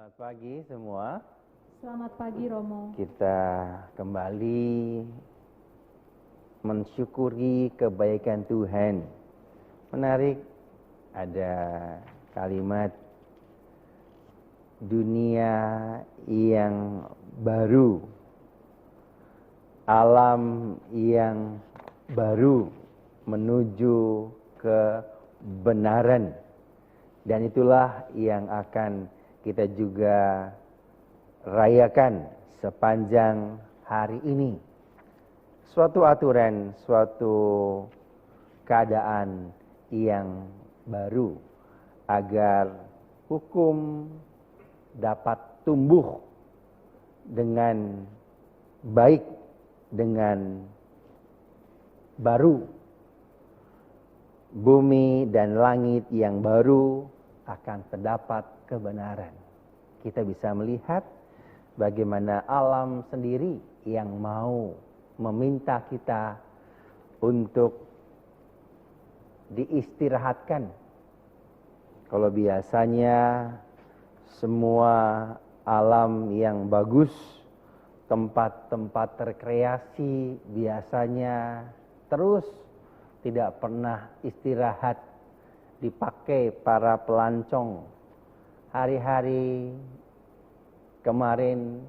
Selamat pagi semua. Selamat pagi Romo. Kita kembali mensyukuri kebaikan Tuhan. Menarik, ada kalimat dunia yang baru, alam yang baru menuju kebenaran. Dan itulah yang akan kita juga rayakan sepanjang hari ini. Suatu aturan, suatu keadaan yang baru agar hukum dapat tumbuh dengan baik, dengan baru. Bumi dan langit yang baru akan terdapat kebenaran. Kita bisa melihat bagaimana alam sendiri yang mau meminta kita untuk diistirahatkan. Kalau biasanya semua alam yang bagus, tempat-tempat rekreasi biasanya terus tidak pernah istirahat, dipakai para pelancong hari-hari kemarin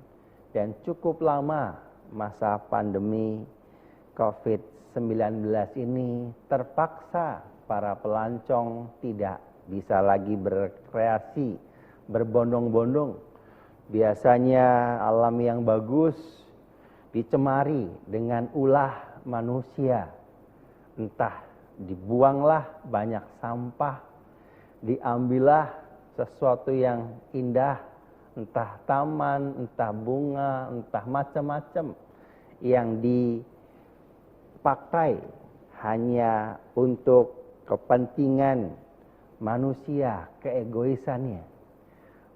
dan cukup lama masa pandemi COVID-19 ini terpaksa para pelancong tidak bisa lagi berkreasi, berbondong-bondong. Biasanya alam yang bagus dicemari dengan ulah manusia. Entah dibuanglah banyak sampah, diambillah sesuatu yang indah, entah taman, entah bunga, entah macam-macam yang dipakai hanya untuk kepentingan manusia, keegoisannya.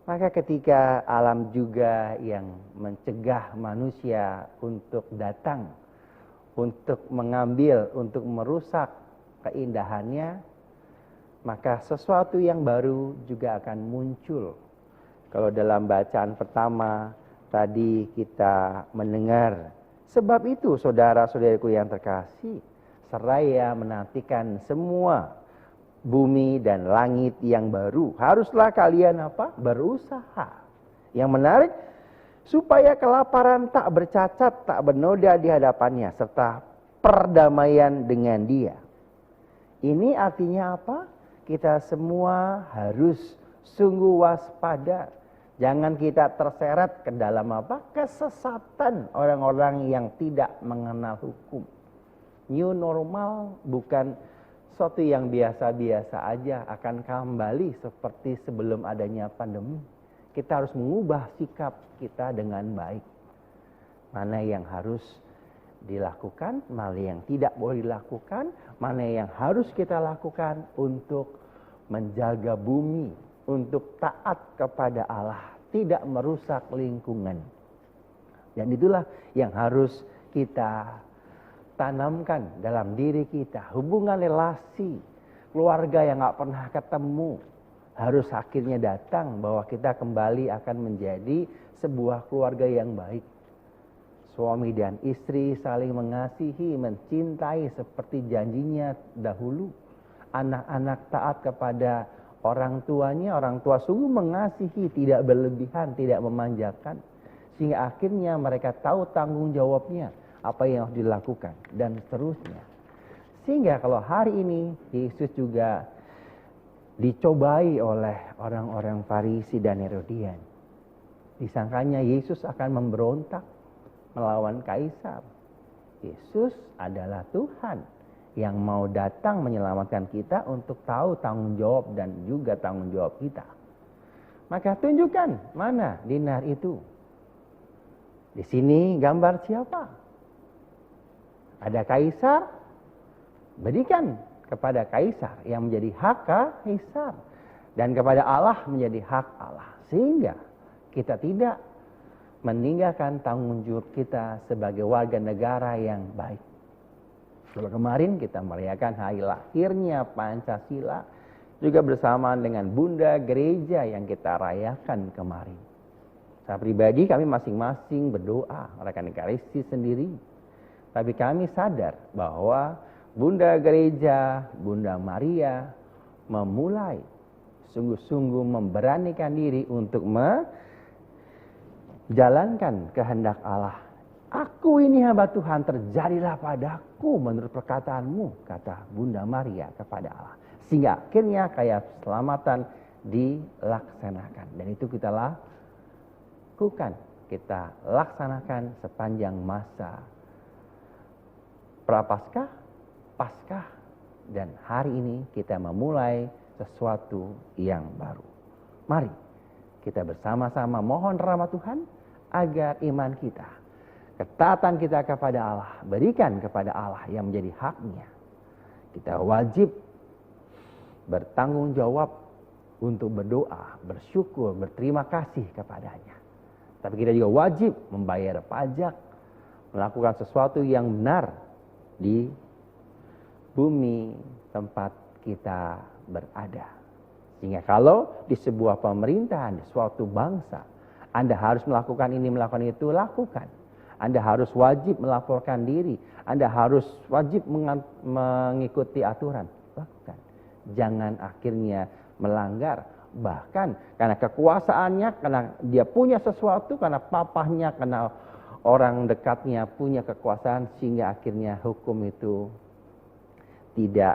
Maka ketika alam juga yang mencegah manusia untuk datang, untuk mengambil, untuk merusak keindahannya, maka sesuatu yang baru juga akan muncul. Kalau dalam bacaan pertama tadi kita mendengar, sebab itu saudara-saudariku yang terkasih, seraya menantikan semua bumi dan langit yang baru, haruslah kalian apa? Berusaha. Yang menarik, supaya kelaparan tak bercacat, tak bernoda di hadapannya, serta perdamaian dengan Dia. Ini artinya apa? Kita semua harus sungguh waspada. Jangan kita terseret ke dalam apa? Kesesatan orang-orang yang tidak mengenal hukum. New normal bukan sesuatu yang biasa-biasa aja, akan kembali seperti sebelum adanya pandemi. Kita harus mengubah sikap kita dengan baik. Mana yang harus dilakukan, mana yang tidak boleh dilakukan, mana yang harus kita lakukan untuk menjaga bumi, untuk taat kepada Allah, tidak merusak lingkungan. Dan itulah yang harus kita tanamkan dalam diri kita. Hubungan relasi, keluarga yang gak pernah ketemu, harus akhirnya datang bahwa kita kembali akan menjadi sebuah keluarga yang baik. Suami dan istri saling mengasihi, mencintai seperti janjinya dahulu. Anak-anak taat kepada orang tuanya, orang tua sungguh mengasihi, tidak berlebihan, tidak memanjakan. Sehingga akhirnya mereka tahu tanggung jawabnya, apa yang harus dilakukan, dan seterusnya. Sehingga kalau hari ini Yesus juga dicobai oleh orang-orang Farisi dan Herodian. Disangkanya Yesus akan memberontak melawan kaisar. Yesus adalah Tuhan yang mau datang menyelamatkan kita untuk tahu tanggung jawab dan juga tanggung jawab kita. Maka tunjukkan mana dinar itu. Di sini gambar siapa? Ada kaisar, berikan kepada kaisar yang menjadi hak kaisar, dan kepada Allah menjadi hak Allah. Sehingga kita tidak meninggalkan tanggung jawab kita sebagai warga negara yang baik. Kalau kemarin kita merayakan hari lahirnya Pancasila, juga bersamaan dengan Bunda Gereja yang kita rayakan kemarin. Secara pribadi kami masing-masing berdoa, rekan ekaristi sendiri. Tapi kami sadar bahwa Bunda Gereja, Bunda Maria memulai sungguh-sungguh memberanikan diri untuk menjalankan kehendak Allah. Aku ini hamba Tuhan, terjadilah padaku menurut perkataanmu, kata Bunda Maria kepada Allah. Sehingga akhirnya kayak keselamatan dilaksanakan. Dan itu kita lakukan, kita laksanakan sepanjang masa Prapaskah, Paskah, dan hari ini kita memulai sesuatu yang baru. Mari kita bersama-sama mohon rahmat Tuhan agar iman kita, ketaatan kita kepada Allah, berikan kepada Allah yang menjadi haknya. Kita wajib bertanggung jawab untuk berdoa, bersyukur, berterima kasih kepadanya. Tapi kita juga wajib membayar pajak, melakukan sesuatu yang benar di bumi tempat kita berada. Sehingga kalau di sebuah pemerintahan, di suatu bangsa, Anda harus melakukan ini, melakukan itu, lakukan. Anda harus wajib melaporkan diri. Anda harus wajib mengikuti aturan. Lakukan. Jangan akhirnya melanggar. Bahkan karena kekuasaannya, karena dia punya sesuatu, karena papahnya, karena orang dekatnya punya kekuasaan, sehingga akhirnya hukum itu tidak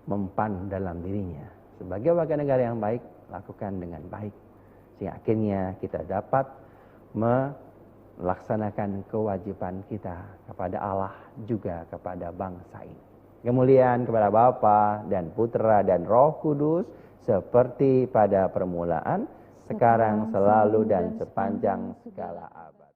mempan dalam dirinya. Sebagai warga negara yang baik, lakukan dengan baik. Sehingga akhirnya kita dapat melaksanakan kewajiban kita kepada Allah, juga kepada bangsa ini. Kemuliaan kepada Bapa dan Putra dan Roh Kudus, seperti pada permulaan, sekarang, selalu, dan sepanjang segala abad.